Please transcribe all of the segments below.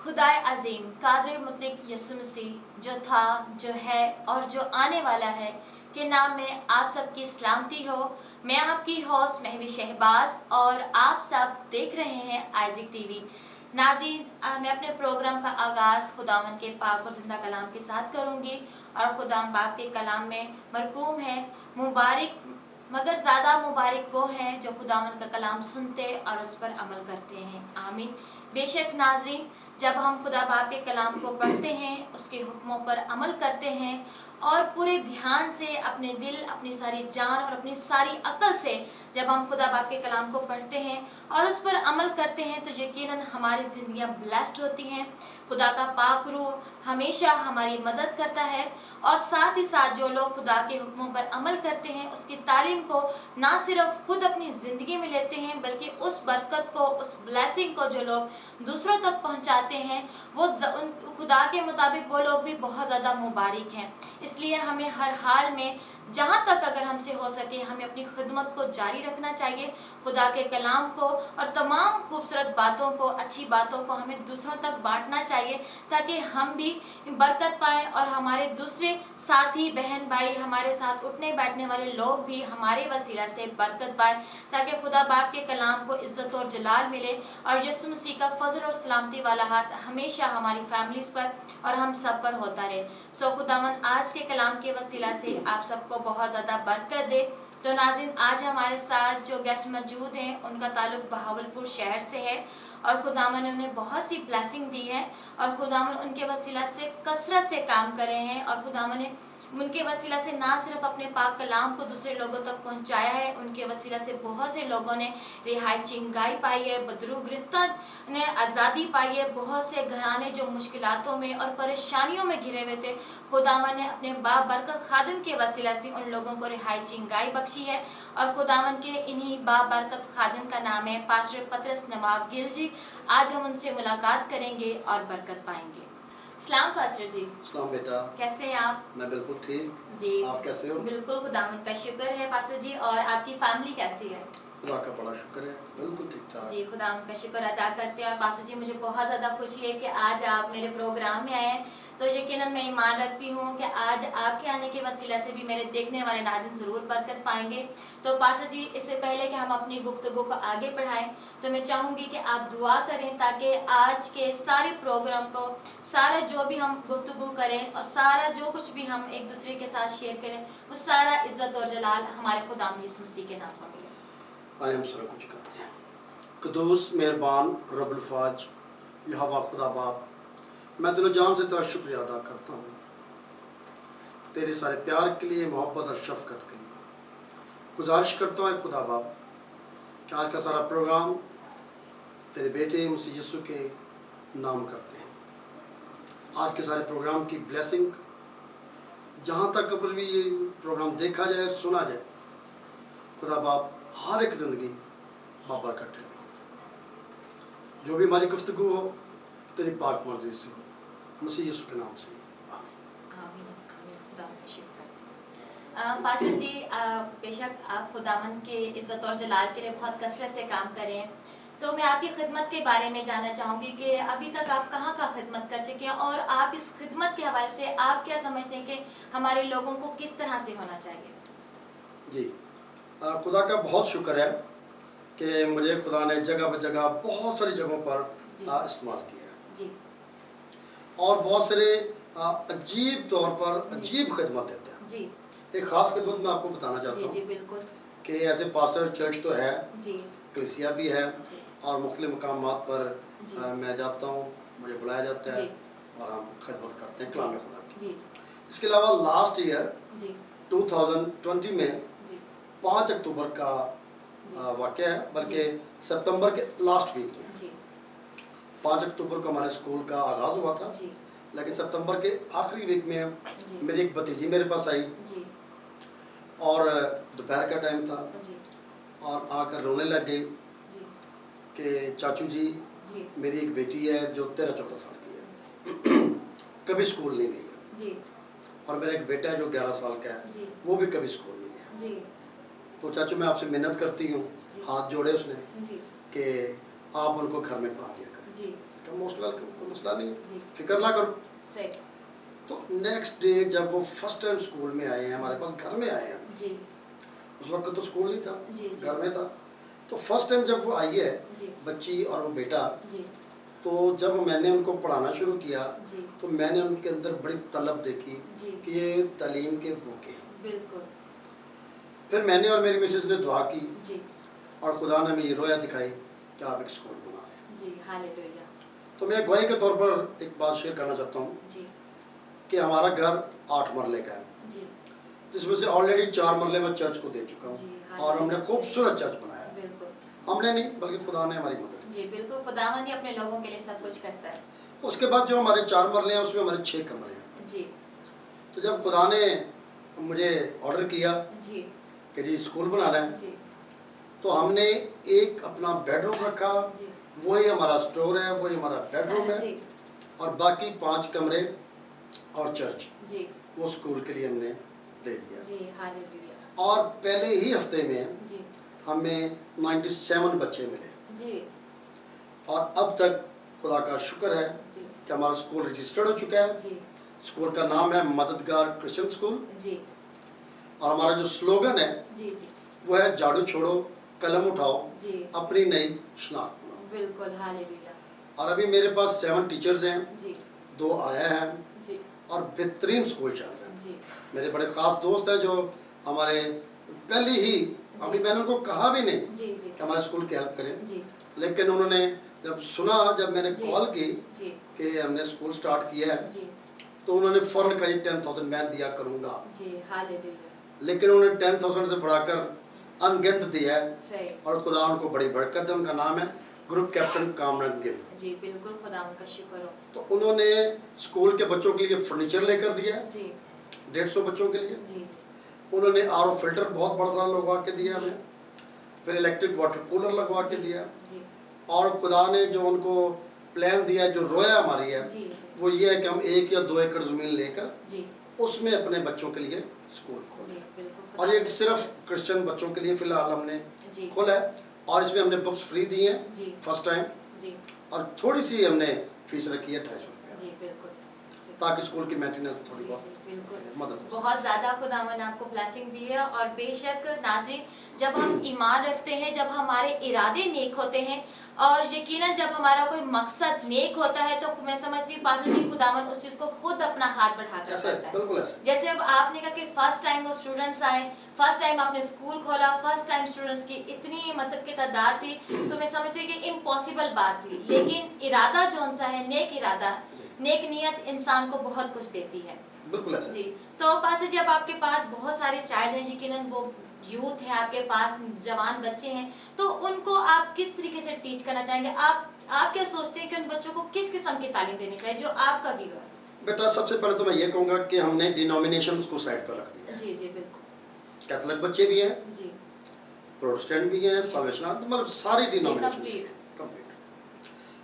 खुदाए अजीम कादिर मुतलक यसु मसीह जो था, जो है और जो आने वाला है के नाम में आप सबकी सलामती हो। मैं आपकी होस्ट महवी शहबाज और आप सब देख रहे हैं आइज़िक टीवी। नाज़रीन, मैं अपने प्रोग्राम का आगाज़ खुदावंद के पाक और ज़िंदा कलाम के साथ करूँगी और खुदाम बाप के कलाम में मरकूम है मुबारक, मगर ज़्यादा मुबारक वो हैं जो खुदावंद का कलाम सुनते और उस पर अमल करते हैं। आमीन। बेशक नाज़रीन, जब हम खुदा बाप के कलाम को पढ़ते हैं, उसके हुक्मों पर अमल करते हैं और पूरे ध्यान से अपने दिल, अपनी सारी जान और अपनी सारी अकल से जब हम खुदा बाप के कलाम को पढ़ते हैं और उस पर अमल करते हैं तो यकीनन हमारी ज़िंदगियां ब्लेस्ड होती हैं। खुदा का पाक रूह हमेशा हमारी मदद करता है और साथ ही साथ जो लोग खुदा के हुक्मों पर अमल करते हैं उसकी तालीम को ना सिर्फ खुद अपनी ज़िंदगी में लेते हैं बल्कि उस बरकत को, उस ब्लेसिंग को जो लोग दूसरों तक पहुंचाते हैं वो खुदा के मुताबिक वो लोग भी बहुत ज़्यादा मुबारक हैं। इसलिए हमें हर हाल में जहाँ तक अगर हमसे हो सके हमें अपनी खिदमत को जारी रखना चाहिए, खुदा के कलाम को और तमाम खूबसूरत बातों को, अच्छी बातों को हमें दूसरों तक बांटना चाहिए ताकि हम भी बरकत पाएँ और हमारे दूसरे साथी बहन भाई, हमारे साथ उठने बैठने वाले लोग भी हमारे वसीला से बरकत पाएँ, ताकि खुदा बाप के कलाम को इज़्ज़त और जलाल मिले और यीशु मसीह का फजल और सलामती वाला हाथ हमेशा हमारी फैमिलीज़ पर और हम सब पर होता रहे। सो खुदावन आज के कलाम के वसीला से आप सबको बहुत ज़्यादा बरकत दे। तो नाज़रीन, आज हमारे साथ जो गेस्ट मौजूद हैं उनका ताल्लुक बहावलपुर शहर से है और खुदावन ने उन्हें बहुत सी ब्लेसिंग दी है और खुदावन उनके वसीला से कसरत से काम कर रहे हैं और खुदावन ने उनके वसीला से ना सिर्फ अपने पाक कलाम को दूसरे लोगों तक पहुंचाया है, उनके वसीला से बहुत से लोगों ने रिहाई चिंगाई पाई है, बदरू गिरफ्तार ने आज़ादी पाई है। बहुत से घराने जो मुश्किलातों में और परेशानियों में घिरे हुए थे, खुदावन ने अपने बाबरकत खादिम के वसीला से उन लोगों को रिहाई चिंगाई बख्शी है और खुदावन के इन्हीं बाबरकत खादिम का नाम है पास्टर पतरस नवाब गिल जी। आज हम उनसे मुलाकात करेंगे और बरकत पाएंगे। सलाम पास्टर जी। सलाम बेटा, कैसे हैं आप? मैं बिल्कुल ठीक जी। आप कैसे हो? बिल्कुल खुदावंद का शुक्र है पास्टर जी। और आपकी फैमिली कैसी है? खुदा का बड़ा शुक्र है, बिल्कुल ठीक ठाक। जी, खुदावंद का शुक्र अदा करते हैं। और पास्टर जी, मुझे बहुत ज़्यादा खुशी है कि आज आप मेरे प्रोग्राम में आए हैं। तो यकीनन मैं ईमान रखती हूँ कि आज आपके आने के वसीला से भी मेरे देखने वाले नाज़रीन ज़रूर बरकत पाएंगे। तो पास्टर जी, इससे पहले कि हम अपनी गुफ्तगू को आगे बढ़ाएं तो मैं चाहूँगी कि आप दुआ करें ताकि आज के सारे प्रोग्राम को, सारा जो भी हम गुफ्तगू करें और सारा जो कुछ भी हम एक दूसरे के साथ शेयर करें वो सारा इज़्ज़त और जलाल हमारे खुदावंद यीशु मसीह के नाम पर मिले। आए हम सारा कुछ करते हैं। कुदूस मेहरबान रब्बुल फाज यहोवा खुदा बाप, मैं दिलो जान से तेरा शुक्रिया अदा करता हूँ तेरे सारे प्यार के लिए, मोहब्बत और शफकत के लिए। गुजारिश करता हूँ खुदा बाप कि आज का सारा प्रोग्राम तेरे बेटे मसीह यीशु के नाम करते हैं। आज के सारे प्रोग्राम की ब्लेसिंग जहाँ तक पर भी ये प्रोग्राम देखा जाए, सुना जाए, खुदा बाप हर एक ज़िंदगी बाबरकत ठहरे। जो भी हमारी गुफ्तगू हो तेरी पाक मर्जी से हो, मसीह यीशु के नाम से आमीन। आमीन। खुदावंद का शुक्र करते हैं। पास्टर जी, बेशक आप खुदावंद के इज़्ज़त और जलाल के लिए बहुत कसरत से काम कर रहे हैं। तो मैं आपकी खिदमत के बारे में जानना चाहूँगी कि अभी तक आप कहाँ का खिदमत कर चुके हैं और आप इस खिदमत के हवाले से आप क्या समझते हैं कि हमारे लोगों को किस तरह से होना चाहिए? जी, खुदा का बहुत शुक्र है कि मुझे खुदा ने जगह ब जगह बहुत सारी जगहों पर इस्तेमाल किया जी। और बहुत सारे अजीब तौर पर अजीब खिदमत देते हैं जी। एक ख़ास खिदमत मैं आपको बताना चाहता हूँ। जी, बिल्कुल। कि ऐसे पास्टर चर्च तो है, जी। कलीसिया भी है जी। और मुख्तलिफ मकामात पर मैं जाता हूँ, मुझे बुलाया जाता है और हम खिदमत करते हैं कलाम खुदा की। जी। इसके अलावा लास्ट ईयर जी। 2020 में जी। 5 अक्टूबर का वाक़या है, बल्कि सितंबर के लास्ट वीक में। जी। 5 अक्टूबर को हमारे स्कूल का आगाज़ हुआ था, जी। लेकिन सितंबर के आखिरी वीक में जी। मेरी एक भतीजी मेरे पास आई जी। और दोपहर का टाइम था जी। और आकर रोने लग गई जी। कि चाचू जी, जी। मेरी एक बेटी है जो 13-14 साल की है, कभी स्कूल नहीं गई है, जी। और मेरा एक बेटा है जो 11 साल का है, जी। वो भी कभी स्कूल नहीं गया। जी। तो चाचू मैं आपसे मिन्नत करती हूँ, हाथ जोड़े उसने जी। कि आप उनको घर में पढ़ा दिया करें। जी। کہ موسٹ ویلکم، کوئی مسئلہ نہیں ہے، جی فکر نہ کرو. صحیح. تو نیکسٹ ڈے جب وہ فرسٹ ٹائم اسکول میں آئے ہیں، ہمارے پاس گھر میں آئے ہیں، جی اس وقت تو اسکول نہیں تھا، جی جی گھر میں تھا. تو فرسٹ ٹائم جب وہ آئی ہے جی بچی اور وہ بیٹا، جی تو جب میں نے ان کو پڑھانا شروع کیا جی تو میں نے ان کے اندر بڑی طلب دیکھی جی کہ یہ تعلیم کے بھوکے ہیں. بالکل. پھر میں نے اور میری مسز نے دعا کی جی اور خدا نے ہمیں یہ رویا دکھائی کہ آپ ایک اسکول بنا رہے ہیں. جی ہاللیلویا. تو میں گواہی کے طور پر ایک بات شیئر کرنا چاہتا ہوں جی کہ ہمارا گھر 8 مرلے کا ہے، جی جس میں سے آلریڈی 4 مرلے میں چرچ کو دے چکا ہوں، جی اور ہم نے خوبصورت چرچ بنایا ہے. بالکل. ہم نے نہیں بلکہ خدا نے ہماری مدد کی. جی بالکل. خداوند ہی اپنے لوگوں کے لیے سب کچھ کرتا ہے. اس کے بعد جو ہمارے 4 مرلے ہیں اس میں ہمارے 6 کمرے ہیں. جی تو جب خدا نے مجھے آرڈر کیا جی کہ جی اسکول بنانا ہے، جی تو ہم نے ایک اپنا بیڈ روم رکھا، جی وہی ہمارا سٹور ہے، وہی ہمارا بیڈ روم ہے، جی اور باقی 5 کمرے اور چرچ جی وہ اسکول کے لیے ہم نے دے دیا. جی ہاللیلویا. اور پہلے ہی ہفتے میں جی ہمیں 97 بچے ملے، جی اور اب تک خدا کا شکر ہے جی کہ ہمارا اسکول رجسٹرڈ ہو چکا ہے. جی اسکول کا نام ہے مددگار کرسچن اسکول، جی اور ہمارا جو سلوگن ہے جی جی وہ ہے جھاڑو چھوڑو قلم اٹھاؤ جی اپنی نئی شناخت بناؤ. بالکل ہاللیلویا. اور ابھی میرے پاس 7 ٹیچرز ہیں، جی 2 آئے ہیں، جی اور بہترین اسکول چل رہے ہیں. جی میرے بڑے خاص دوست ہیں جو ہمارے پہلی ہی، ابھی میں نے ان کو کہا بھی نہیں جی جی کہ ہمارے اسکول کی ہیلپ کریں، جی لیکن انہوں نے جب سنا، جب میں نے جی کال کی جی کہ ہم نے اسکول سٹارٹ کیا ہے، جی تو انہوں نے فوراً کہا 10,000 میں دیا کروں گا. جی ہاللیلویا. لیکن انہوں نے 10,000 سے بڑھا کر انگنت دیا ہے، صحیح. اور خدا ان کو بڑی برکت ہے. ان کا نام ہے گروپ کیپٹن کامران گل. جی بالکل. خداوند کا شکر ہو. تو انہوں نے اسکول کے بچوں کے لیے فرنیچر لے کر دیا ہے جی 150 بچوں کے لیے. جی انہوں نے آر او فلٹر بہت بڑا سا لگوا کے دیا جی. ہمیں، پھر الیکٹرک واٹر کولر لگوا کے جی دیا، جی اور خدا نے جو ان کو پلان دیا، جو رویا ہماری ہے، جی وہ یہ ہے کہ ہم 1 یا 2 ایکڑ زمین لے کر جی اس میں اپنے بچوں کے لیے اسکول کھولیں. جی بالکل. اور یہ صرف کرسچن بچوں کے لیے فی الحال ہم نے جی کھولا ہے، اور اس میں ہم نے بکس فری دی ہیں جی فرسٹ ٹائم، جی اور تھوڑی سی ہم نے فیس رکھی ہے 250 روپیہ، جی بالکل. تاکہ اسکول کی مینٹیننس تھوڑی جی بہت جی بالکل. مدد ہو. بہت زیادہ خداوند آپ کو بلیسنگ دی ہے. اور بے شک ناظرین، جب ہم ایمان رکھتے ہیں، جب ہمارے ارادے نیک ہوتے ہیں، اور یقیناً جب ہمارا کوئی مقصد نیک ہوتا ہے، تو میں سمجھتی ہوں پاسٹر جی خداوند اس چیز کو خود اپنا ہاتھ بڑھا کر ایسا ہے، کرتا ہے. بالکل ایسا. جیسے اب آپ نے کہا کہ فرسٹ ٹائم وہ اسٹوڈنٹس آئے، فرسٹ ٹائم آپ نے اسکول کھولا، فرسٹ ٹائم اسٹوڈنٹس کی اتنی مطلب کہ تعداد تھی، تو میں سمجھتی ہوں کہ امپاسبل بات تھی. لیکن ارادہ جون سا ہے، نیک ارادہ، نیک نیت انسان کو بہت کچھ دیتی ہے. بالکل ایسا. جی. تو پاسٹر جی اب آپ کے پاس بہت سارے چائلڈ ہیں، یقیناً وہ یوتھ ہیں آپ کے پاس، جوان بچے ہیں، تو ان کو آپ کس طریقے سے ٹیچ کرنا چاہیں گے؟ آپ کیا سوچتے ہیں کہ ان بچوں کو کس قسم کی تعلیم دینی چاہیے، جو آپ کا ویو ہے؟ بیٹا سب سے پہلے تو میں یہ کہوں گا کہ ہم نے ڈینومینیشنز کو سائڈ پر رکھ دیا ہے. جی جی بالکل. کیتھولک بچے بھی ہیں، جی پروٹسٹینٹ بھی ہیں، سالویشن، مطلب ساری ڈینومینیشن complete. کمپلیٹ.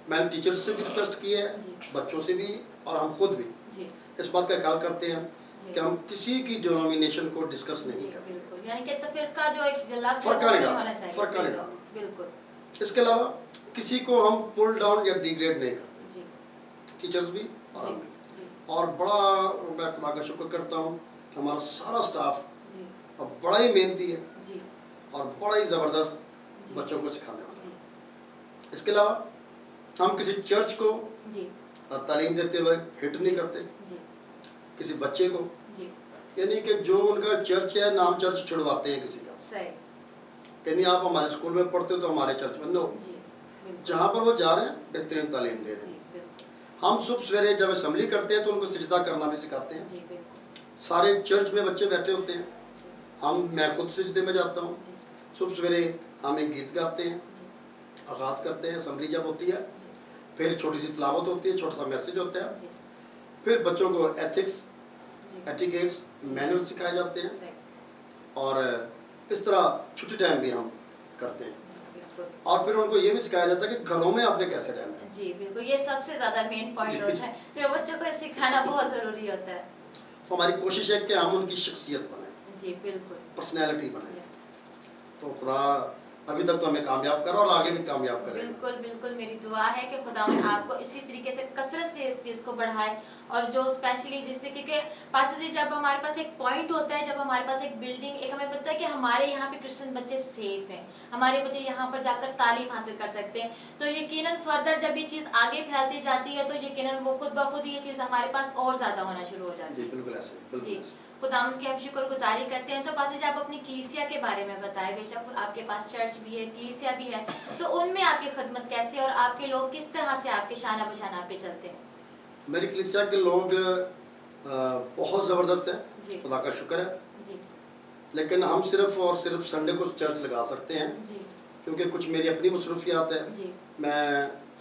میں نے ٹیچرز سے بھی ریکویسٹ کی ہے، جی بچوں سے بھی، اور ہم خود بھی جی اس بات کا خیال کرتے ہیں جی کہ ہم کسی کی ڈینومینیشن کو ڈسکس جی نہیں کریں. بالکل. یعنی کہ فرقہ جو ایک لفظ ہے فرقہ وہ نہیں نہیں ڈالنا، ہونا چاہیے. فرقہ نہیں بالکل ڈالنا. بالکل. اس کے علاوہ کسی کو ہم پل ڈاؤن یا ڈیگریڈ نہیں کرتے، جی ٹیچرز بھی اور جی ہم بھی. جی اور بڑا میں خدا کا شکر کرتا ہوں کہ ہمارا سارا سٹاف جی اب بڑا ہی محنتی ہے جی اور بڑا ہی زبردست جی بچوں کو سکھانے والا جی ہے. اس کے علاوہ ہم کسی چرچ کو جی تعلیم دیتے ہوئے ہٹ نہیں کرتے، جی کسی بچے کو، جی یعنی کہ جو ان کا چرچ ہے نام چرچ چھڑواتے ہیں کسی کا، صحیح. کہ نہیں آپ ہمارے اسکول میں پڑھتے ہو تو ہمارے چرچ میں نو. جی بالکل. جہاں پر وہ جا رہے ہیں بہترین تعلیم دے رہے جی ہیں. بالکل. ہم صبح سویرے جب اسمبلی کرتے ہیں تو ان کو سجدہ کرنا بھی سکھاتے ہیں. جی بالکل. سارے چرچ میں بچے بیٹھے ہوتے ہیں، جی میں خود سجدے میں جاتا ہوں. جی صبح سویرے ہم ایک گیت گاتے ہیں، جی آغاز کرتے ہیں اسمبلی جب ہوتی ہے، جی پھر چھوٹی سی تلاوت ہوتی ہے، چھوٹا سا میسج ہوتا ہے، جی پھر بچوں کو ایتھکس، جی ایٹیکیٹس، مینرز سکھائے جاتے ہیں. صحیح. اور اس طرح چھٹی ٹائم بھی ہم کرتے ہیں. جی بالکل. اور پھر ان کو یہ بھی سکھایا جاتا ہے کہ گھروں میں آپ نے کیسے رہنا ہے. جی بالکل. یہ سب سے زیادہ مین پوائنٹ ہوتا ہے جو بچوں کو سکھانا بہت ضروری ہوتا ہے. تو ہماری کوشش ہے کہ ہم ان کی شخصیت بنائیں، جی بالکل. پرسنالٹی بنائیں. تو خدا अभी तक तो हमें कामयाब करा और आगे भी कामयाब करेगा। बिल्कुल बिल्कुल, मेरी दुआ है कि खुदावंद आपको इसी तरीके से कसरत से इस चीज़ को बढ़ाए, और जो स्पेशली जिससे, क्योंकि पास्टर जी जब हमारे पास एक पॉइंट होता है, जब हमारे पास एक बिल्डिंग, एक हमें पता है कि हमारे यहाँ पे क्रिश्चियन बच्चे सेफ हैं, हमारे बच्चे यहाँ पर जाकर तालीम हासिल कर सकते हैं, तो यकीनन फर्दर जब ये चीज़ आगे फैलती जाती है तो यकीनन वो खुद ब खुद ये चीज़ हमारे पास और ज़्यादा होना शुरू हो जाती जी है। बिल्कुल ऐसे, बिल्कुल जी, ऐसे। खुदावंद की हम शुक्रगुजारी करते हैं। तो पास्टर जी आप अपनी कलीसिया के बारे में बताएं, बेशक आपके पास चर्च भी है, कलीसिया भी है, तो उनमें आपकी खिदमत कैसी है और आपके लोग किस तरह से आपके शाना बशाना पे चलते हैं? मेरी कलीसिया के लोग बहुत ज़बरदस्त हैं, जी खुदा का शुक्र है। जी लेकिन हम सिर्फ और सिर्फ संडे को चर्च लगा सकते हैं, जी क्योंकि कुछ मेरी अपनी मसरूफियात है। जी मैं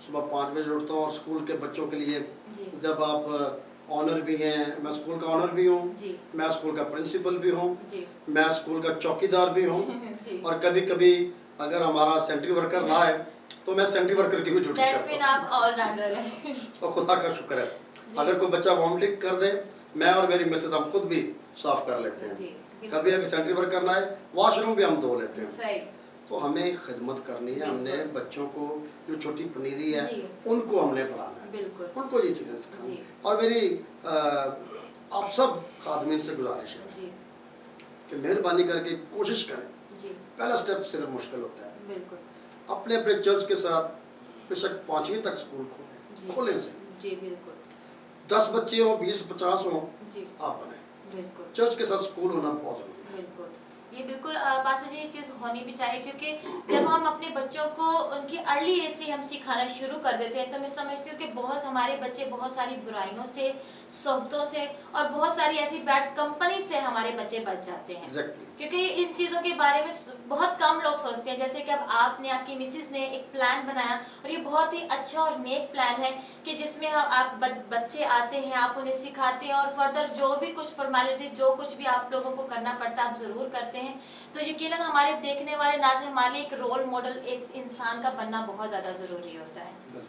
सुबह 5 बजे उठता हूँ और स्कूल के बच्चों के लिए, जी जब आप ऑनर भी हैं, मैं स्कूल का ऑनर भी हूँ, जी मैं स्कूल का प्रिंसिपल भी हूँ, जी मैं स्कूल का चौकीदार भी हूँ, जी, और कभी कभी अगर हमारा सेंट्री वर्कर ना आए तो मैं सेंट्री वर्कर की भी ड्यूटी दैट्स करता मीन हूँ। आप ऑलराउंडर हैं। और खुदा का शुक्र है, जी। अगर कोई बच्चा वॉमिटिंग कर दे, मैं और मेरी मिसेस हम खुद भी साफ कर लेते हैं। जी कभी अगर सेंट्री वर्कर ना आए, वॉशरूम भी हम धो लेते हैं। सही, तो हमें खिदमत करनी है, हमने बिल्कुल। बच्चों को जो छोटी पनीरी है जी। उनको हमने पढ़ाना है, बिल्कुल उनको ये चीज़ें सिखानी। जी। और मेरी आप सब खादमीन से गुजारिश है जी कि मेहरबानी करके कोशिश करें। जी पहला स्टेप सिर्फ मुश्किल होता है, बिल्कुल अपने अपने चर्च के साथ बेशक 5वीं तक स्कूल जी। खोलें से जी बिल्कुल 10 बच्चे हो, 20-50 हो, जी आप बने। बिल्कुल चर्च के साथ स्कूल होना बहुत जरूरी है। बिल्कुल, ये बिल्कुल पास्टर जी ये चीज़ होनी भी चाहिए, क्योंकि जब हम अपने बच्चों को उनकी अर्ली एज से हम सिखाना शुरू कर देते हैं तो मैं समझती हूँ कि बहुत हमारे बच्चे बहुत सारी बुराइयों से, सोहबतों से और बहुत सारी ऐसी बैड कंपनी से हमारे बच्चे बच जाते हैं। एग्जैक्टली। क्योंकि इन चीज़ों के बारे में बहुत कम लोग सोचते हैं, जैसे कि अब आपने, आपकी मिसिस ने एक प्लान बनाया और ये बहुत ही अच्छा और नेक प्लान है कि जिसमें आप बच्चे आते हैं, आप उन्हें सिखाते हैं और फर्दर जो भी कुछ फॉर्मेलिटी, जो कुछ भी आप लोगों को करना पड़ता है आप ज़रूर करते हैं। तो यकीनन हमारे देखने वाले नाज़रीन हमारे लिए एक रोल मॉडल, एक इंसान का बनना बहुत ज़्यादा ज़रूरी होता है।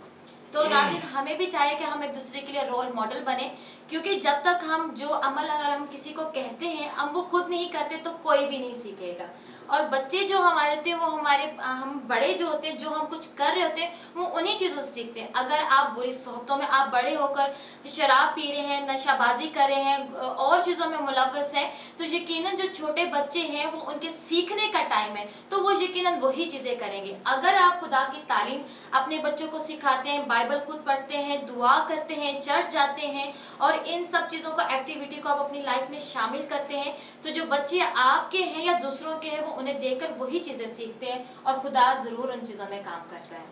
तो नाज़रीन हमें भी चाहिए कि हम एक दूसरे के लिए रोल मॉडल बने, क्योंकि जब तक हम जो अमल अगर हम किसी को कहते हैं हम वो खुद नहीं करते तो कोई भी नहीं सीखेगा। और बच्चे जो हमारे होते हैं वो हम बड़े जो होते हैं, जो हम कुछ कर रहे होते हैं वो उन्हीं चीज़ों से सीखते हैं। अगर आप बुरी सोहबतों में, आप बड़े होकर शराब पी रहे हैं, नशाबाजी कर रहे हैं और चीज़ों में मुलव्वस हैं, तो यकीनन जो छोटे बच्चे हैं वो उनके सीखने का टाइम है तो वो यकीनन वही चीज़ें करेंगे। अगर आप खुदा की तालीम अपने बच्चों को सिखाते हैं, बाइबल खुद पढ़ते हैं, दुआ करते हैं, चर्च जाते हैं और इन सब चीज़ों को, एक्टिविटी को आप अपनी लाइफ में शामिल करते हैं, तो जो बच्चे आपके हैं या दूसरों के हैं वो उन्हें देखकर वही चीज़ें सीखते हैं और खुदा ज़रूर उन चीज़ों में काम करता है।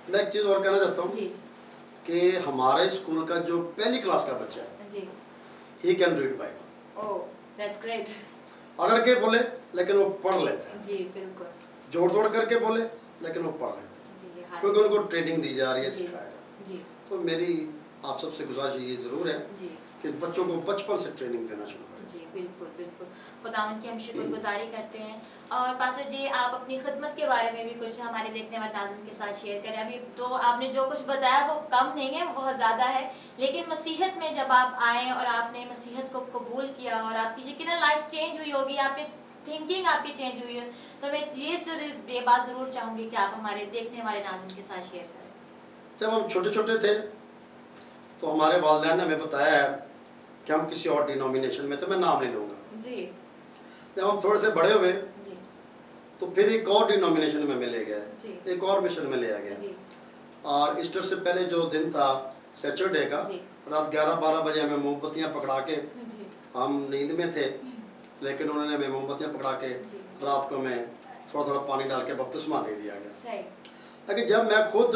मैं एक चीज़ और कहना चाहता हूँ जी कि हमारे स्कूल का जो पहली क्लास का बच्चा है, जी, he can read Bible. Oh that's great. अड़ड़ के बोले लेकिन वो पढ़ लेता है, जी बिल्कुल जोड़ तोड़ करके बोले लेकिन वो पढ़ लेता है, जी, हाँ क्योंकि उनको ट्रेनिंग दी जा रही है, जी, सिखाया जा रहा है। जी तो मेरी आप सबसे गुजारिश ये ज़रूर है जी कि बच्चों को बचपन से ट्रेनिंग देना शुरू करें। जी बिल्कुल बिल्कुल, खुदावंद की हम शुक्रगुजारी करते हैं। और पास्टर जी आप अपनी खिदमत के बारे में भी कुछ हमारे देखने वाले नाज़रीन के साथ शेयर करें। अभी तो आपने जो कुछ बताया वो कम नहीं है, बहुत ज़्यादा है, लेकिन मसीहत में जब आप आए और आपने मसीहत को कबूल किया और आपकी यकीनन लाइफ चेंज हुई होगी, आपकी थिंकिंग आपकी चेंज हुई है, तो मैं ये बात ज़रूर चाहूँगी कि आप हमारे देखने वाले नाज़रीन के साथ शेयर करें। जब हम छोटे छोटे थे तो हमारे वालिदैन ने हमें बताया है कि हम किसी और डिनोमिनेशन में थे, मैं नाम नहीं लूँगा। जी जब हम थोड़े से बड़े हुए जी तो फिर एक और डिनोमिनेशन में ले गए, जी एक और मिशन में ले आ गया। जी और ईस्टर से पहले जो दिन था सैटरडे का, जी रात 11-12 बजे हमें मोमबत्तियाँ पकड़ा के, जी हम नींद में थे लेकिन उन्होंने हमें मोमबत्तियाँ पकड़ा के जी रात को हमें थोड़ा थोड़ा पानी डाल के बपतिस्मा दे दिया गया। सही, लेकिन जब मैं खुद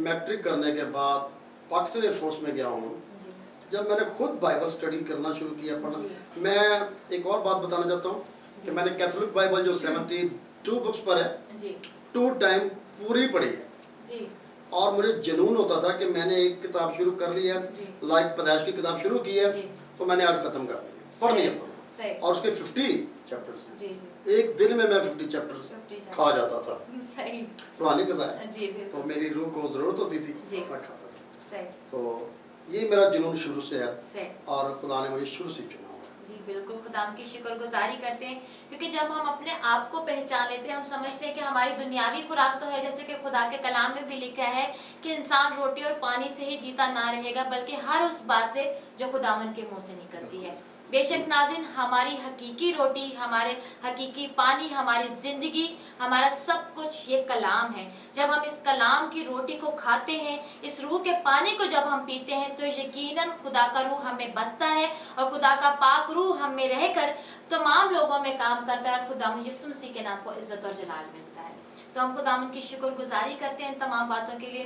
मैट्रिक करने के बाद पाकिस्तान एयरफोर्स में गया हूँ, जी जब मैंने खुद बाइबल स्टडी करना शुरू किया, पढ़ना, जी। मैं एक और बात बताना चाहता हूँ कि मैंने कैथोलिक बाइबल जो 72 बुक्स पर है जी 2 टाइम पूरी पढ़ी है। जी और मुझे जुनून होता था कि मैंने एक किताब शुरू कर ली है, जी लाइक पैदाइश की किताब शुरू की है, जी तो मैंने आज खत्म कर ली है, पढ़नी है पढ़नी। सही, और उसके 50 चैप्टर्स हैं, जी जी एक दिन में मैं 50 चैप्टर्स 50 खा जाता था, सही, रूहानी गज़ा है, जी तो बिल्कुल मेरी रूह को ज़रूरत होती थी, जी। मैं खाता था। सही तो ये मेरा जुनून शुरू से है सही, और खुदा ने मुझे शुरू से चुना हुआ है। जी बिल्कुल, खुदाम की शुक्रगुजारी करते हैं, क्योंकि जब हम अपने आप को पहचान लेते हैं, हम समझते हैं कि हमारी दुनियावी खुराक तो है, जैसे कि खुदा के कलाम में भी लिखा है कि इंसान रोटी और पानी से ही जीता ना रहेगा, बल्कि हर उस बात से जो खुदावन के मुंह से निकलती है। बेशक नाज़रीन, हमारी हकीकी रोटी, हमारे हकीकी पानी, हमारी ज़िंदगी, हमारा सब कुछ ये कलाम है। जब हम इस कलाम की रोटी को खाते हैं, इस रूह के पानी को जब हम पीते हैं, तो यकीनन खुदा का रूह हमें बसता है और खुदा का पाक रूह हम में रहकर तमाम लोगों में काम करता है। खुदावंद यीशु मसीह के नाम को इज्जत और जलाल मिलता है। तो हम खुदावंद की शुक्रगुजारी करते हैं इन तमाम बातों के लिए।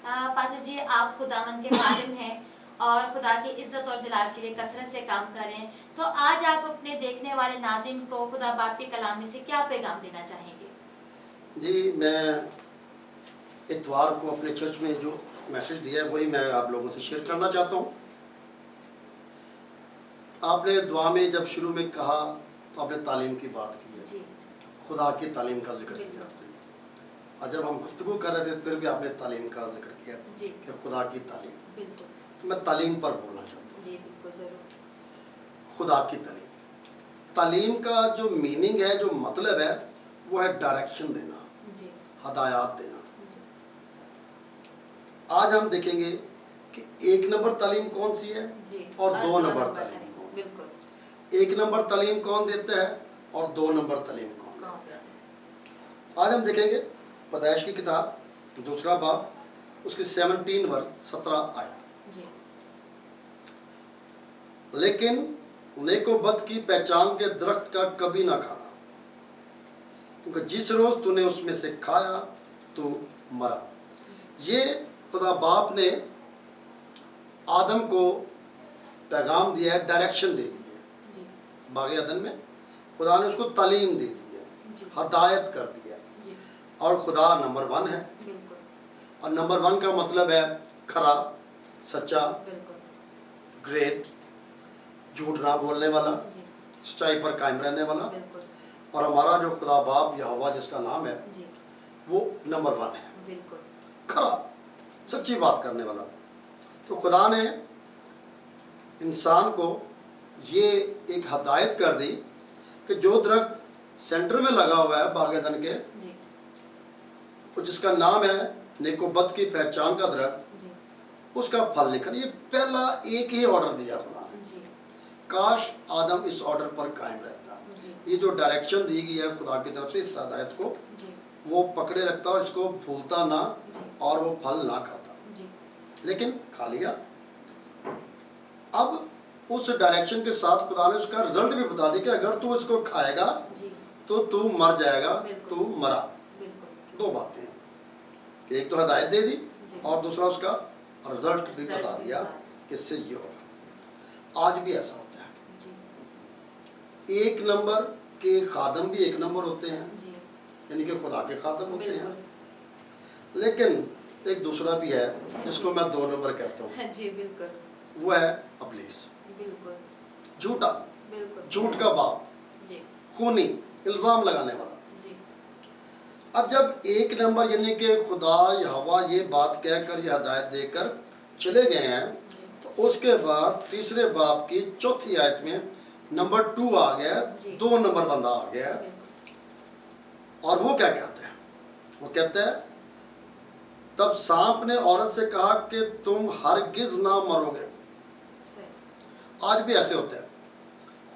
पास्टर जी, आप खुदावंद के खादिम हैं और खुदा की इज्जत और जलाल के लिए कसरत से काम कर रहे हैं, तो आज आप अपने देखने वाले नाज़रीन को खुदा बाप के कलाम में से क्या पैगाम देना चाहेंगे? जी, मैं इतवार को अपने चर्च में जो मैसेज दिया है वही मैं आप लोगों से शेयर करना चाहता हूँ। आपने दुआ में जब शुरू में कहा तो आपने तालीम की बात की है, जी खुदा की तालीम का जिक्र किया आपने, और जब हम गुफ्तगू कर रहे थे फिर भी आपने तालीम का जिक्र किया जी कि खुदा की तालीम। बिल्कुल, तो मैं तालीम पर बोलना चाहता हूँ। जी बिल्कुल, ज़रूर। खुदा की तालीम, तालीम का जो मीनिंग है, जो मतलब है, वो है डायरेक्शन देना, जी हदायत देना। जी आज हम देखेंगे कि एक नंबर तालीम कौन सी है जी और दो नंबर नंबर तालीम कौन सी बिल्कुल। है। एक नंबर तालीम कौन देता है और दो नंबर तालीम कौन देता है। आज हम देखेंगे पैदाइश की किताब दूसरा बाब, उसकी 17 वर्ष 17 आयत। जी लेकिन नेकोबद की पहचान के दरख्त का कभी ना खाना, क्योंकि जिस रोज तूने उसमें से खाया तो मरा। ये खुदा बाप ने आदम को पैगाम दिया है, डायरेक्शन दे दी है। जी बाग़ अदन में खुदा ने उसको तालीम दे दी है, जी हदायत कर दी है। जी और खुदा नंबर 1 है, बिल्कुल और नंबर 1 का मतलब है खरा, सच्चा, बिल्कुल। ग्रेट, झूठ ना बोलने वाला, जी सच्चाई पर कायम रहने वाला। बिल्कुल और हमारा जो खुदा बाप यहोवा जिसका नाम है जी वो नंबर 1 है, बिल्कुल खरा, सच्ची बात करने वाला। तो खुदा ने इंसान को ये एक हदायत कर दी कि जो दरख्त सेंटर में लगा हुआ है बाग़ अदन के, जी जिसका नाम है नेकोबद की पहचान का दरख्त, जी उसका फल नहीं खाना। ये पहला एक ही ऑर्डर दिया खुदा ने। जी काश आदम इस ऑर्डर पर कायम रहता। जी ये जो डायरेक्शन दी गई है खुदा की तरफ से, इस हदायत को जी वो पकड़े रखता और इसको भूलता ना जी और वो फल ना खाता। जी लेकिन खा लिया। अब उस डायरेक्शन के साथ खुदा ने उसका रिजल्ट भी बता दिया कि अगर तू इसको खाएगा जी तो तू मर जाएगा, बिल्कुल। तू मरा। बिल्कुल दो बातें हैं, एक तो हदायत दे दी जी और दूसरा उसका रिजल्ट भी रिजल्ट बता भी दिया बता कि इससे ये होगा। आज भी ऐसा होता है, जी एक नंबर के खादम भी एक नंबर होते हैं, जी यानी कि खुदा के खादम होते हैं। बिल्कुल लेकिन एक दूसरा भी है जिसको मैं 2 नंबर कहता हूँ, जी बिल्कुल वो है अबलीस, बिल्कुल झूठा, बिल्कुल झूठ का बाप, जी खूनी, इल्जाम लगाने वाला। जी अब जब एक नंबर यानी कि खुदा यहोवा ये बात कहकर, ये हदायत देकर चले गए हैं, जी तो उसके बाद तीसरे बाप की चौथी आयत में नंबर 2 आ गया, जी। 2 नंबर बंदा आ गया। बिल्कुल और वो क्या कहता है? वो कहता है, तब सांप ने औरत से कहा कि तुम हरगिज ना मरोगे। सही आज भी ऐसे होता है,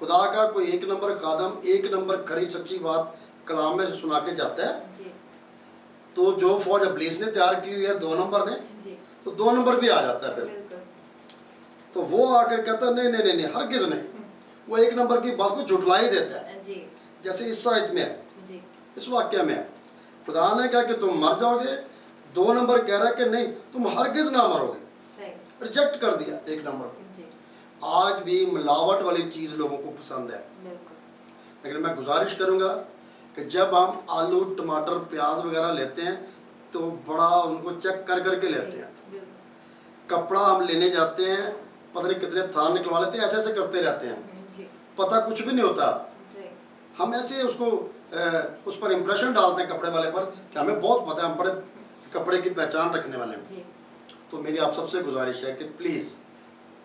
खुदा का कोई एक नंबर खादम एक नंबर खरी सच्ची बात कलाम में सुना के जाता है, जी तो जो फौज अबलीस ने तैयार की हुई है 2 नंबर ने, जी तो 2 नंबर भी आ जाता है फिर। बिल्कुल तो वो आकर कहता है नहीं नहीं नहीं, हरगिज नहीं। वो एक नंबर की बात को झुटला ही देता है, जी जैसे इस आयत में है, जी इस वाक्य में है। खुदा ने कहा कि तुम मर जाओगे, 2 नंबर कह रहा है कि नहीं तुम हरगिज ना मरोगे। सही रिजेक्ट कर दिया एक नंबर को। जी आज भी मिलावट वाली चीज़ लोगों को पसंद है, बिल्कुल लेकिन मैं गुजारिश करूंगा कि जब हम आलू टमाटर प्याज वगैरह लेते हैं तो बड़ा उनको चेक कर करके लेते हैं। बिल्कुल कपड़ा हम लेने जाते हैं, पता नहीं कितने थान निकलवा लेते हैं, ऐसे ऐसे करते रहते हैं, जी पता कुछ भी नहीं होता। जी हम ऐसे उसको उस पर इम्प्रेशन डालते हैं कपड़े वाले पर कि हमें बहुत पता है, हम बड़े कपड़े की पहचान रखने वाले हैं। जी तो मेरी आप सबसे गुजारिश है कि प्लीज़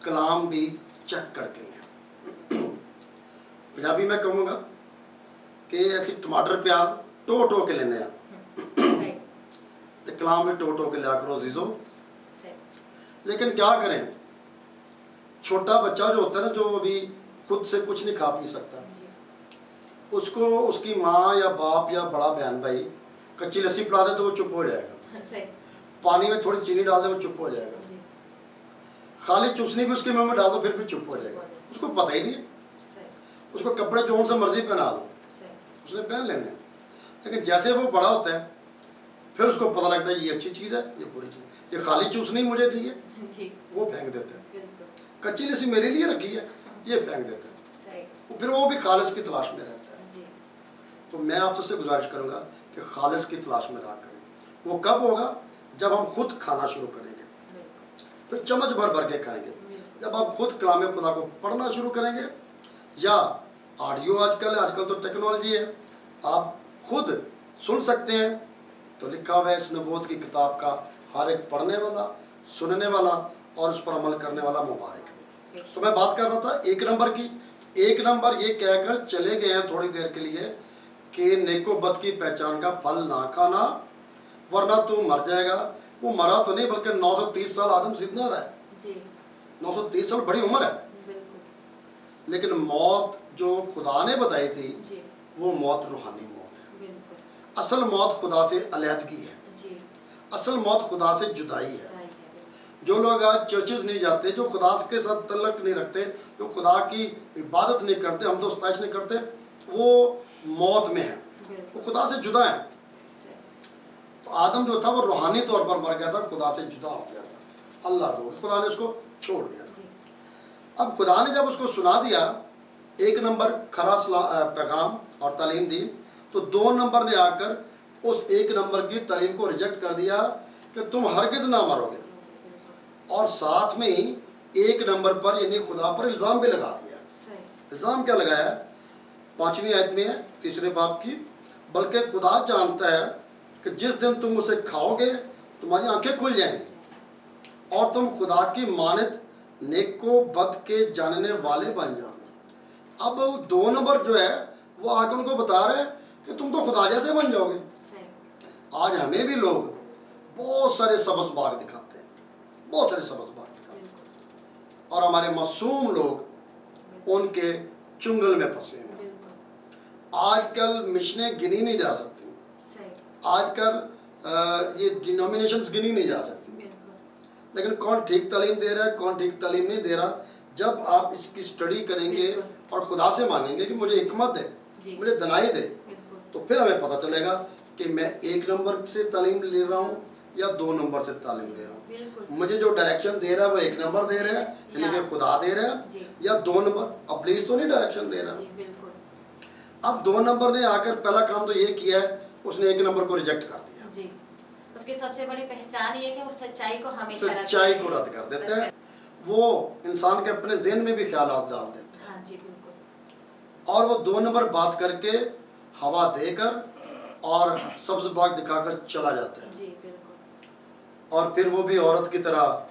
कलाम भी चेक करके लें। पंजाबी में कहूँगा कि ऐसी टमाटर प्याज टो टो के लेने आ सही तो कलाम भी टो टो के लिया करो अजीजों। सही लेकिन क्या करें, छोटा बच्चा जो होता है ना, जो अभी खुद से कुछ नहीं खा पी सकता, जी उसको उसकी माँ या बाप या बड़ा बहन भाई कच्ची लस्सी पिला दे तो वो चुप हो जाएगा, सही पानी में थोड़ी चीनी डाल दे वो चुप हो जाएगा, जी खाली चूसनी भी उसके मुंह में डाल दो फिर भी चुप हो जाएगा, उसको पता ही नहीं है। सही उसको कपड़े जोन से मर्जी पहना दो, सही उसने पहन लेने हैं। लेकिन जैसे वो बड़ा होता है फिर उसको पता लगता है ये अच्छी चीज़ है, ये बुरी चीज़ है, ये खाली चूसनी मुझे दी है, जी वो फेंक देता है, बिल्कुल कच्ची लस्सी मेरे लिए रखी है, ये फेंक देता है। सही फिर वो भी खालिस की तलाश में रहता है। जी तो मैं आपसे गुजारिश करूंगा कि खालिस की तलाश में रहा करें। वो कब होगा? जब हम खुद खाना शुरू करेंगे, बिल्कुल फिर चम्मच भर भर के खाएंगे। बिल्कुल जब आप खुद कलाम खुदा को पढ़ना शुरू करेंगे, या ऑडियो आजकल तो टेक्नोलॉजी है, आप खुद सुन सकते हैं। तो लिखा हुआ है इस नबूवत की किताब का हर एक पढ़ने वाला, सुनने वाला और उस पर अमल करने वाला मुबारक है। तो मैं बात कर रहा था एक नंबर की। एक नंबर ये कहकर चले गए हैं थोड़ी देर के लिए कि नेको बद की पहचान का फल ना खाना वरना तू मर जाएगा। वो मरा तो नहीं, बल्कि 930 साल आदम जिंदा रहा है। जी 930 साल बड़ी उम्र है, बिल्कुल लेकिन मौत जो खुदा ने बताई थी जी वो मौत रूहानी मौत है। बिल्कुल असल मौत खुदा से अलहदगी है, जी असल मौत खुदा से जुदाई है। सही है जो लोग आज चर्चेज नहीं जाते, जो खुदा के साथ तल्लक नहीं रखते, जो खुदा की इबादत नहीं करते, हमदो सताइश नहीं करते, वो मौत में है, वो बिल्कुल खुदा से जुदा है। सही तो आदम जो था वो रूहानी तौर पर मर गया था, खुदा से जुदा हो गया था। अल्लाह को खुदा ने उसको छोड़ दिया था। जी अब खुदा ने जब उसको सुना दिया एक नंबर खरा पैगाम और तालीम दी, तो 2 नंबर ने आकर उस 1 नंबर की तालीम को रिजेक्ट कर दिया कि तुम हरगिज ना मरोगे, और साथ में ही 1 नंबर पर यानी खुदा पर इल्ज़ाम भी लगा दिया। सही इल्ज़ाम क्या लगाया? 5वीं आयत में है 3रे बाब की, बल्कि खुदा जानता है कि जिस दिन तुम उसे खाओगे तुम्हारी आंखें खुल जाएंगी और तुम खुदा की मानद नेको बद के जानने वाले बन जाओगे। अब 2 नंबर जो है वो आके उनको बता रहे हैं कि तुम तो खुदा जैसे बन जाओगे। सही आज हमें भी लोग बहुत सारे सब्ज़ बाग दिखाते हैं, बहुत सारे सब्ज़ बाग दिखाते हैं, बिल्कुल और हमारे मासूम लोग उनके चुंगल में फंसे हैं। बिल्कुल आजकल मिशनें गिनी नहीं जा सकती, सही आजकल ये डिनोमिनेशंस गिनी नहीं जा सकती। बिल्कुल लेकिन कौन ठीक तालीम दे रहा है, कौन ठीक तालीम नहीं दे रहा, जब आप इसकी स्टडी करेंगे और खुदा से मांगेंगे कि मुझे हिकमत दे, जी मुझे दनाई दे, बिल्कुल तो फिर हमें पता चलेगा कि मैं 1 नंबर से तालीम ले रहा हूँ या 2 नंबर से तालीम दे रहा हूँ। बिल्कुल मुझे जो डायरेक्शन दे रहा है वो 1 नंबर दे रहा है, यानी कि खुदा दे रहा है, जी या 2 नंबर अब्लीस तो नहीं डायरेक्शन दे रहा। जी बिल्कुल अब 2 नंबर ने आकर पहला काम तो ये किया है, उसने 1 नंबर को रिजेक्ट कर दिया, जी उसकी सबसे बड़ी पहचान ये है कि वो सच्चाई को हमेशा सच्चाई को रद्द कर देते हैं। वो इंसान के अपने ज़हन में भी ख्यालात डाल देते हैं, हाँ जी बिल्कुल और वो 2 नंबर बात करके हवा देकर और सब्ज बाग दिखाकर चला जाता है। जी बिल्कुल और फिर वो भी औरत की तरह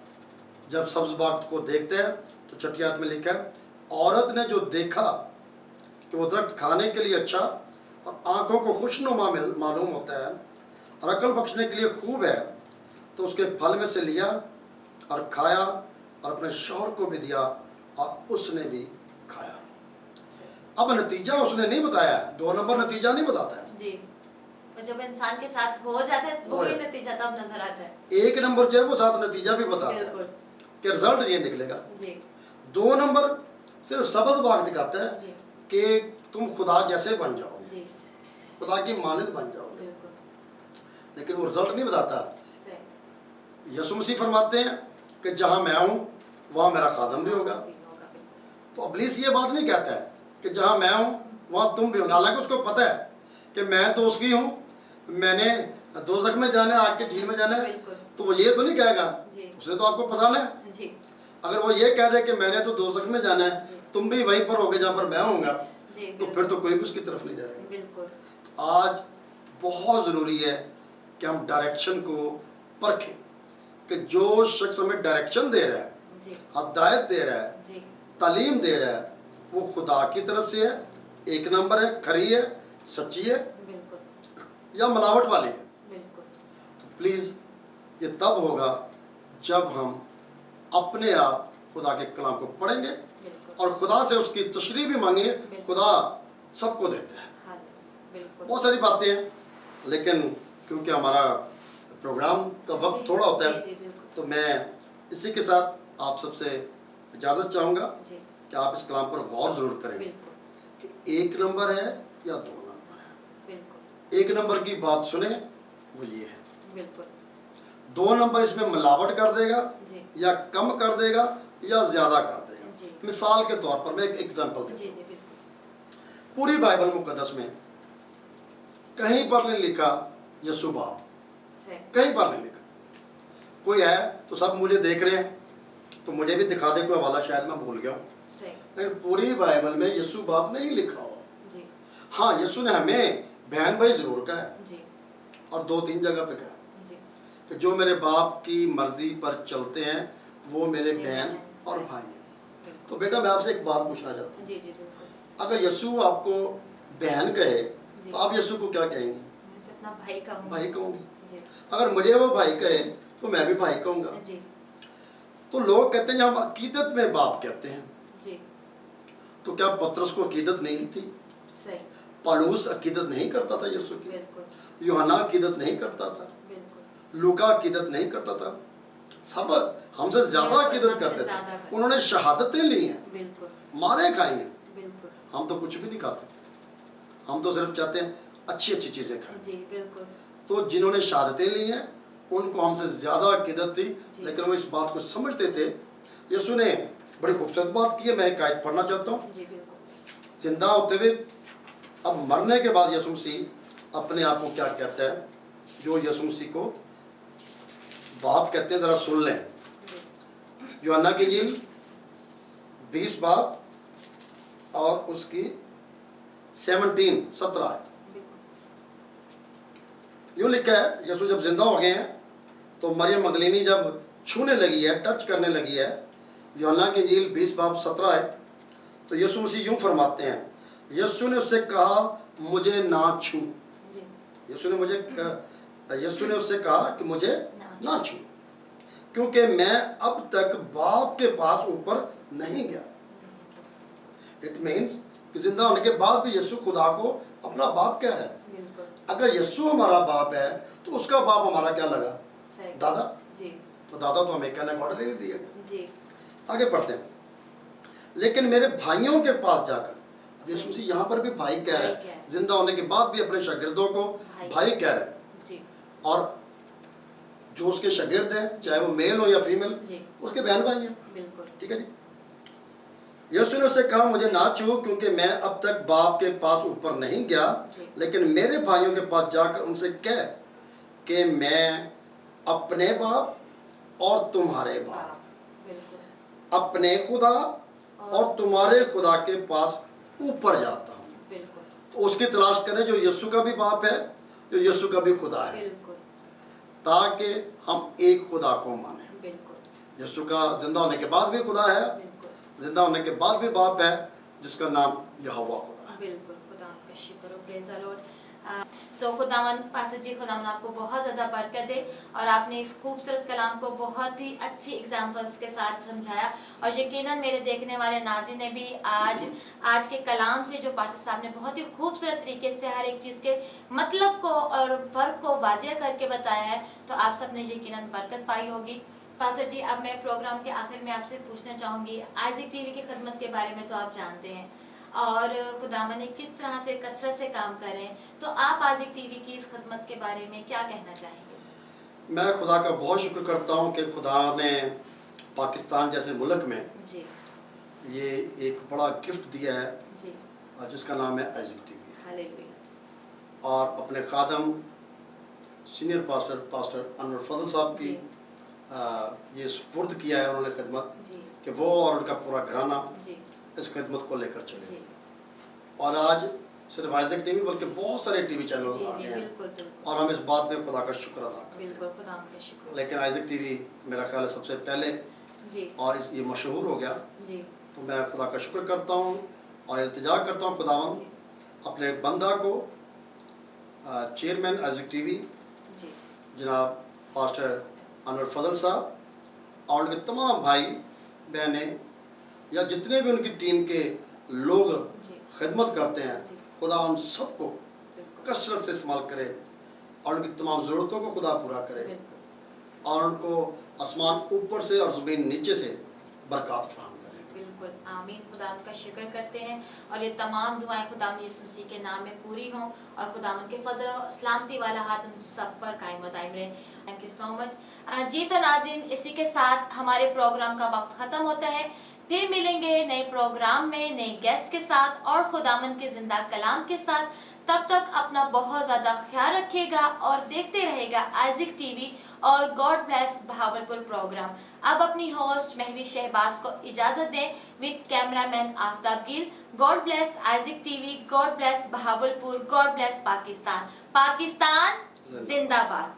जब सब्ज बाग को देखते हैं तो छठी आयत में लिखा है, औरत ने जो देखा कि वो दरख्त खाने के लिए अच्छा और आंखों को खुशनुमा मालूम होता है और अकल बख्शने के लिए खूब है, तो उसके फल में से लिया और खाया और अपने शौहर को भी दिया और उसने भी खाया। अब नतीजा उसने नहीं बताया है, 2 नंबर नतीजा नहीं बताता है। जी और जब इंसान के साथ हो जाता है वो ही नतीजा तब नजर आता है। 1 नंबर जो है वो साथ नतीजा भी बताता है बिल्कुल कि रिजल्ट ये निकलेगा। जी 2 नंबर सिर्फ सबद बाग दिखाता है जी कि तुम खुदा जैसे बन जाओगे, जी खुदा की मानद बन जाओगे, बिल्कुल लेकिन वो रिजल्ट नहीं बताता। सही यीशु मसीह फरमाते हैं कि जहाँ मैं हूँ वहाँ मेरा खादम भी होगा। बिल्कुल तो इब्लीस ये बात नहीं कहता है कि जहाँ मैं हूँ वहाँ तुम भी होगा, हालांकि उसको पता है कि मैं तो उसकी हूँ, मैंने दोज़ख में जाना है, आग के झील में जाना है, बिल्कुल तो वो ये तो नहीं कहेगा, जी उसने तो आपको फंसाना है। जी अगर वो ये कह दे कि मैंने तो दोज़ख में जाना है, तुम भी वहीं पर होगे जहाँ पर मैं होऊंगा, जी तो फिर तो कोई भी उसकी तरफ नहीं जाएगा। बिल्कुल आज बहुत ज़रूरी है कि हम डायरेक्शन को परखें कि जो शख्स हमें डायरेक्शन दे रहा है, जी हदायत दे रहा है, जी तालीम दे रहा है, वो खुदा की तरफ से है एक नंबर है, खरी है, सच्ची है बिल्कुल या मिलावट वाली है। बिल्कुल तो प्लीज़ ये तब होगा जब हम अपने आप खुदा के कलाम को पढ़ेंगे बिल्कुल और खुदा से उसकी तशरीह भी मांगेंगे। खुदा सबको देता है। हाँ बिल्कुल बहुत सारी बातें हैं, लेकिन क्योंकि हमारा प्रोग्राम का वक्त थोड़ा होता है, जी बिल्कुल तो मैं इसी के साथ आप सबसे इजाज़त चाहूँगा जी कि आप इस कलाम पर गौर ज़रूर करें बिल्कुल कि एक नंबर है या दो नंबर है। बिल्कुल एक नंबर की बात सुने, वो ये है। बिल्कुल दो नंबर इसमें मिलावट कर देगा जी या कम कर देगा या ज़्यादा कर देगा। जी मिसाल के तौर पर मैं एक एग्जांपल जी देता हूँ। जी बिल्कुल पूरी बाइबल मुकद्दस में कहीं पर नहीं लिखा यसु बाप, सही कहीं पर नहीं लिखा। कोई है तो सब मुझे देख रहे हैं, तो मुझे भी दिखा दे कोई हवाला, शायद मैं भूल गया हूँ, सही लेकिन पूरी बाइबल में यसु बाप नहीं लिखा हुआ। जी हाँ, यसु ने हमें बहन भाई जरूर कहा है, जी और 2-3 जगह पे कहा है जी कि जो मेरे बाप की मर्जी पर चलते हैं वो मेरे मेरे बहन बहन और भाई। भाई हैं। बिल्कुल तो बेटा मैं आपसे एक बात पूछना चाहता हूँ, जी जी बिल्कुल अगर यसु आपको बहन कहे जी तो आप यसु को क्या कहेंगे? मैं उसे अपना भाई कहूँगी भाई कहूँगी। जी अगर मुझे वो भाई कहे तो मैं भी भाई कहूँगा। जी तो लोग कहते हैं हम अकीदत में बाप कहते हैं, जी तो क्या पतरस को अकीदत नहीं थी? सही पौलुस अकीदत नहीं करता था यसु की? बिल्कुल यूहन्ना अकीदत नहीं करता था? बिल्कुल लूका अकीदत नहीं करता था? सब हमसे ज्यादा बिल्कुल, अकीदत हमसे करते ज्यादा थे। करते। उन्होंने शहादतें ली हैं, बिल्कुल मारे खाई हैं। बिल्कुल हम तो कुछ भी नहीं खाते, हम तो सिर्फ चाहते हैं अच्छी अच्छी चीजें खाएं। जी बिल्कुल तो जिन्होंने शहादतें ली हैं उनको हमसे ज्यादा अकीदत थी, जी। लेकिन वो इस बात को समझते थे। यसु ने बड़ी खूबसूरत बात की है, मैं एक आयत पढ़ना चाहता हूँ। जी बिल्कुल जिंदा होते हुए अब मरने के बाद यसु मसीह अपने आप को क्या कहता है, जो यसु मसीह को बाप कहते हैं, जरा सुन लें। जी यूहन्ना की इंजील 20 बाब और उसकी 17 है। बिल्कुल यूँ लिखा है, यसु जब जिंदा हो गए हैं तो मरियम मगदलीनी जब छूने लगी है, टच करने लगी है, यूहन्ना की इंजील 20 बाब 17 है, तो यसु मसीह यूँ फरमाते हैं, यसु ने उससे कहा मुझे ना छू। जी यसु ने उससे कहा कि मुझे ना छू, क्योंकि मैं अब तक बाप के पास ऊपर नहीं गया। इट मीन्स कि जिंदा होने के बाद भी यसु खुदा को अपना बाप कह रहा है। बिल्कुल अगर यसु हमारा बाप है तो उसका बाप हमारा क्या लगा? सही दादा। जी तो दादा तो हमें कहने का ऑर्डर ही नहीं दिया। जी आगे पढ़ते हैं, लेकिन मेरे भाइयों के पास जाकर, अब यीशु मसीह यहाँ पर भी भाई कह रहा भाई कह रहा है, है। जिंदा होने के बाद भी अपने शागिर्दों को भाई कह रहा है। जी और जो उसके शागिर्द हैं, चाहे वो मेल हो या फीमेल, जी उसके बहन भाई हैं। बिल्कुल ठीक है जी। यीशु ने उससे कहा मुझे ना छू, क्योंकि मैं अब तक बाप के पास ऊपर नहीं गया, जी लेकिन मेरे भाइयों के पास जाकर उनसे कह कि मैं अपने बाप और तुम्हारे बाप, बाप बिल्कुल अपने खुदा और तुम्हारे खुदा के पास ऊपर जाता हूँ। बिल्कुल तो उसकी तलाश करें जो यीशु का भी बाप है, जो यीशु का भी खुदा है, बिल्कुल ताकि हम एक खुदा को माने। बिल्कुल यीशु का जिंदा होने के बाद भी खुदा है, बिल्कुल जिंदा होने के बाद भी बाप है, जिसका नाम यहोवा खुदा है। बिल्कुल खुदा का शुक्र हो, प्रेज द लॉर्ड। सो खुदावन पास्टर जी, खुदावन आपको बहुत ज़्यादा बरकत दे, और आपने इस खूबसूरत कलाम को बहुत ही अच्छी एग्जाम्पल्स के साथ समझाया, और यकीनन मेरे देखने वाले नाज़रीन ने भी आज के कलाम से जो पास्टर साहब ने बहुत ही खूबसूरत तरीके से हर एक चीज़ के मतलब को और फ़र्क को वाज़ेह करके बताया है, तो आप सब ने यकीनन बरकत पाई होगी। पास्टर जी, अब मैं प्रोग्राम के आखिर में आपसे पूछना चाहूँगी, आइज़िक टीवी की खिदमत के बारे में तो आप जानते हैं, और खुदावन ने किस तरह से कसरत से काम करें, तो आप आइज़िक टीवी की इस खिदमत के बारे में क्या कहना चाहेंगे? मैं खुदा का बहुत शुक्र करता हूँ कि खुदा ने पाकिस्तान जैसे मुल्क में जी ये एक बड़ा गिफ्ट दिया है, जी जिसका नाम है आइज़िक टीवी, हालेलुया। और अपने खादम सीनियर पास्टर अनवर फजल साहब की ये सुपुर्द किया है उन्होंने खिदमत, जी कि वो और उनका पूरा घराना जी इस खिदमत को लेकर चले। जी और आज सिर्फ आइज़िक टीवी बल्कि बहुत सारे टीवी चैनल जी आ जी गए हैं, बिल्कुल बिल्कुल और हम इस बात में खुदा का शुक्र अदा करते बिल्कुल हैं। खुदा का शुक्र। लेकिन आइज़िक टीवी मेरा ख्याल है सबसे पहले जी और ये मशहूर हो गया, जी तो मैं खुदा का शुक्र करता हूँ। और इल्तिजा करता हूँ खुदावंद अपने बंदा को चेयरमैन आइज़िक टीवी जी जनाब पास्टर अनवर फजल साहब और उनके तमाम भाई बहनें या जितने भी उनकी टीम के लोग जी खिदमत करते हैं, जी। खुदा उन सबको बिल्कुल कसरत से इस्तेमाल करे और उनकी तमाम ज़रूरतों को खुदा पूरा करे बिल्कुल और उनको आसमान ऊपर से और ज़मीन नीचे से बरकत फराहम करे। बिल्कुल आमीन। खुदा का शुक्र करते हैं और ये तमाम दुआएं खुदा यीशु मसीह के नाम में पूरी हों और खुदा के फजल और सलामती वाला हाथ उन सब पर कायम व दायम रहे। Thank you so much. जी तो नाज़रीन, इसी के साथ हमारे प्रोग्राम का वक्त ख़त्म होता है। फिर मिलेंगे नए प्रोग्राम में नए गेस्ट के साथ और खुदावंद के जिंदा कलाम के साथ। तब तक अपना बहुत ज़्यादा ख्याल रखिएगा और देखते रहेगा आइज़िक टीवी और गॉड ब्लेस बहावलपुर प्रोग्राम। अब अपनी होस्ट महवी शहबाज को इजाज़त दें with cameraman Aftab Gill. God bless Isaac TV, God bless Bahawalpur, God bless Pakistan. Pakistan जिंदाबाद।